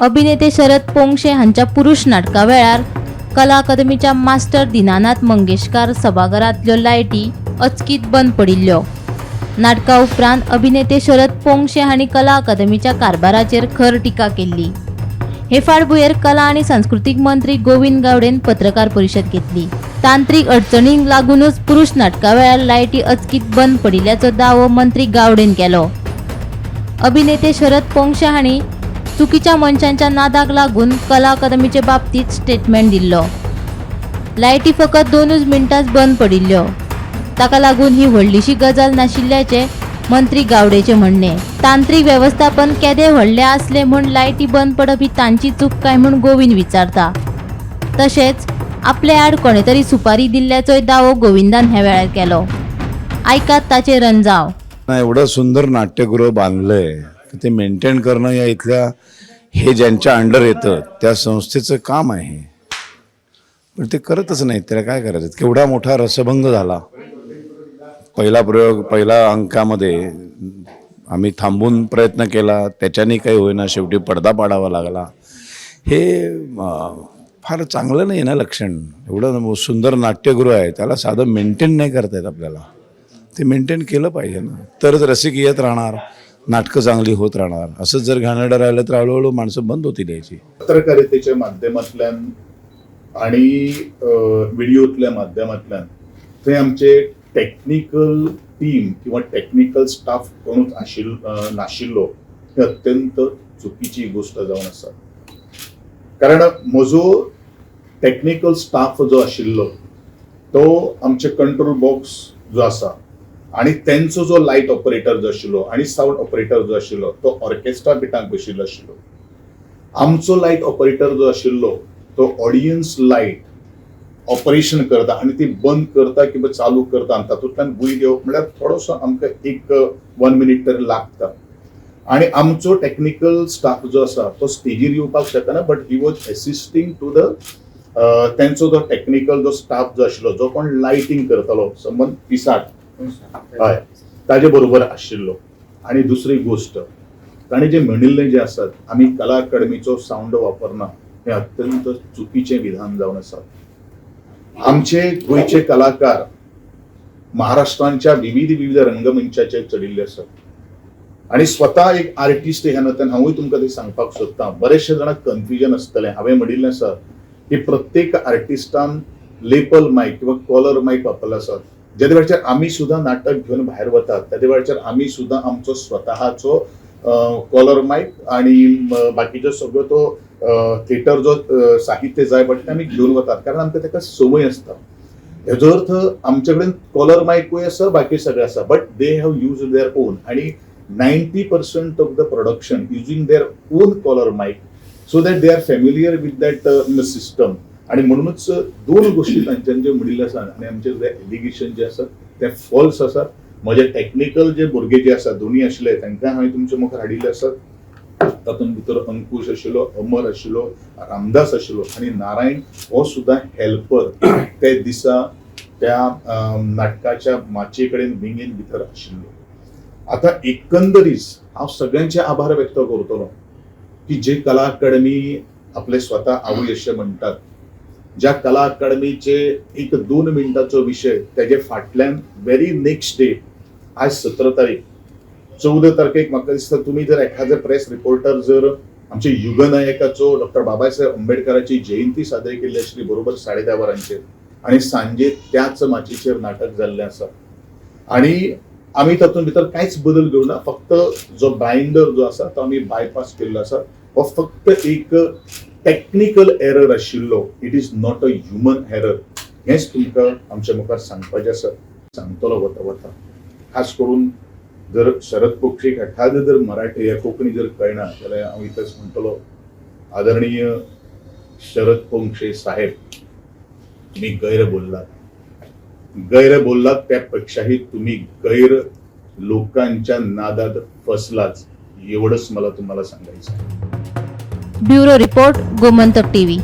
अभिनेते शरद पोंक्षे हांच्या पुरुष नाटका वेळार कला अकादमीच्या मास्टर दिनानाथ मंगेशकार सभाघरांतल्यो लायटी अचकीत बंद पडिल्ल्यो। नाटका उपरांत अभिनेते शरद पोंक्षे हांणी कला अकादमीच्या कारभाराचेर खर टिका केल्ली। हे फाटभुंयेर कला आनी सांस्कृतीक मंत्री गोविंद गावडेन पत्रकार परिशद घेतली। तांत्रीक अडचणींक लागूनच पुरुष नाटका वेळार लायटी अचकीत बंद पडिल्ल्याचो दावो मंत्री गावडेन केलो। अभिनेते शरद पोंक्षे हांणी चुकीच्या मनशांच्या नादाक लागून कला अकादमीचे बाबतीत स्टेटमेंट दिल्लो। लायटी फकत 2 मिनटांच बंद पडिल्ल्यो, ताका लागून ही व्हडलीशी गजाल नाशिल्ल्याचे मंत्री गावडेचे म्हणणे। तांत्रिक व्यवस्थापन केदे व्हडले आसले म्हूण लायटी बंद पडप ही तांची चूक काय म्हूण गोविंद विचारता। तशेंच आपले आड कोणे तरी सुपारी दिल्ल्याचोय दावो गोविंदान ह्या वेळार केलो। ऐकात ताचे रंजाव। एवढं सुंदर नाट्यगृह बांधलंय ते मेंटेन करणं या इथल्या हे ज्यांच्या अंडर येतं त्या संस्थेचं काम आहे, पण ते करतच नाहीत। त्याला काय करायचं? केवढा मोठा रसभंग झाला। पहिला प्रयोग पहिल्या अंकामध्ये आम्ही थांबून प्रयत्न केला, त्याच्याने काही होईना, शेवटी पडदा पाडावा लागला। हे फार चांगलं नाही ना लक्षण। एवढं सुंदर नाट्यगृह आहे, त्याला साधं मेंटेन नाही करता येत आपल्याला। ते मेंटेन केलं पाहिजे ना, तरच रसिक येत राहणार, नाटकं चांगली होत राहणार। असंच जर घाणेरडं राहिलं तर हळूहळू माणसं बंद होतील यायची। पत्रकारितेच्या माध्यमातल्यान आणि व्हिडिओतल्या माध्यमातल्यान ते आमचे टेक्निकल टीम किंवा टेक्निकल स्टाफ कोणूच नाशिल्लो ही अत्यंत चुकीची गोष्ट जावन आसा। कारण म्हजो टेक्निकल स्टाफ जो आशिल्लो तो आमचे कंट्रोल बॉक्स जो आसा आणि त्यांचो जो लाईट ऑपरेटर जो आशिल्लो आणि साऊंड ऑपरेटर जो आशिल्लो तो ऑर्केस्ट्रा बिटांक बशिल्लो आशिल्लो। आमचो लाईट ऑपरेटर जो आशिल्लो तो ऑडियन्स लाईट ऑपरेशन करता आणि ती बंद करता किंवा चालू करता आणि तातूंतल्यान गुय घेवप म्हळ्यार थोडोसो आमकां एक 1 मिनिट तरी लागता। आणि आमचो टेक्निकल स्टाफ जो आसा तो स्टेजीर येवपाक शकना, but he was assisting to the त्यांचो जो टेक्निकल जो स्टाफ जो आशिल्लो, जो कोण लायटिंग करतालो समज पिसाट हय ताजे बरोबर आशिल्लो। आणि दुसरी गोष्ट ताणें जे म्हणिल्लें जे आसात आमी कला अकादमीचो साऊंड वापरना, हे अत्यंत चुकीचें विधान जावन आसा। आमचे गोंयचे कलाकार महाराष्ट्रांच्या विविध रंगमंचाचेर चडिल्ले आसात आणि स्वता एक आर्टिस्ट ह्या नात्यान हांवूय तुमकां ते सांगपाक सोदतां। बरेचशे जाणांक कन्फ्युजन आसतलें। हांवें म्हणिल्लें आसा की प्रत्येक आर्टिस्टान लेपल मायक किंवा कॉलर मायक वापरला आसा। ज्या वेळाचेर आमी सुद्दां नाटक घेवन भायर वतात त्या वेळाचेर आमी सुद्दां आमचो स्वताचो कॉलर मायक आणि बाकीचो सगळो तो थिएटर जो साहित्य जाय पडटा ते आमी घेवन वतात, कारण आमकां ताका संवय आसता। हेजो अर्थ आमचे कडेन कॉलर मायकूय आसा, बाकी सगळें आसा, but they have use their own. आणि 90% of the production using their own collar mic so that they are familiar with that system. आणि म्हणूनच 2 गोष्टी तांच्यान जे म्हणिल्ले आसा आणि आमचे जे एलिगेशन जे आसा ते फॉल्स आसा। म्हजे टेक्निकल जे भुरगे जे आसा दोन्ही आशिल्ले तांकां हांवें तुमच्या मुखार हाडिल्ले आसात। तातूंत भितर अंकुश आशिल्लो, अमर आशिल्लो, रामदास आशिल्लो आणि नारायण हो सुद्दां हेल्पर ते दिसा त्या नाटकाच्या माचे कडेन विंगेन भितर आशिल्लो। आता एकंदरीत हांव सगळ्यांचे आभार व्यक्त करतलो की जे कला अकादमी आपले स्वता आवय अशें म्हणटात, ज्या कला अकादमीचे एक 2 मिनटाचो विषय त्याचे फाटल्यान व्हेरी नेक्स्ट डे आज 17 तारीख 14 तारखेक म्हाका दिसता तुम्ही जर एखादे प्रेस रिपोर्टर जर आमचे युगनायकाचो डॉक्टर बाबासाहेब आंबेडकराची जयंती साजरी केल्ली आशिल्ली बरोबर 10:30 वरांचेर आणि सांजे त्याच माचयेचेर नाटक जाल्लें आसा। आणि आमी तातूंत भितर कांयच बदल घेवना, फक्त जो बायंडर जो आसा तो आमी बायपास केल्लो आसा। हो फक्त एक टेक्निकल एरर आशिल्लो, it is not a human error. हेच तुमकां आमच्या मुखार सांगपाचें आसा, सांगतलो वता। खास करून जर शरद पोंक्षेक एखादें जर मराठी या कोंकणी जर कळना जाल्यार हांव इतलेंच म्हणटलो, आदरणीय शरद पोंक्षे साहेब, तुम्ही गैर बोललात त्यापेक्षाही तुम्ही गैर लोकांच्या नादात फसलाच, एवढंच मला तुम्हाला सांगायचं आहे। Bureau report, Gomantak TV.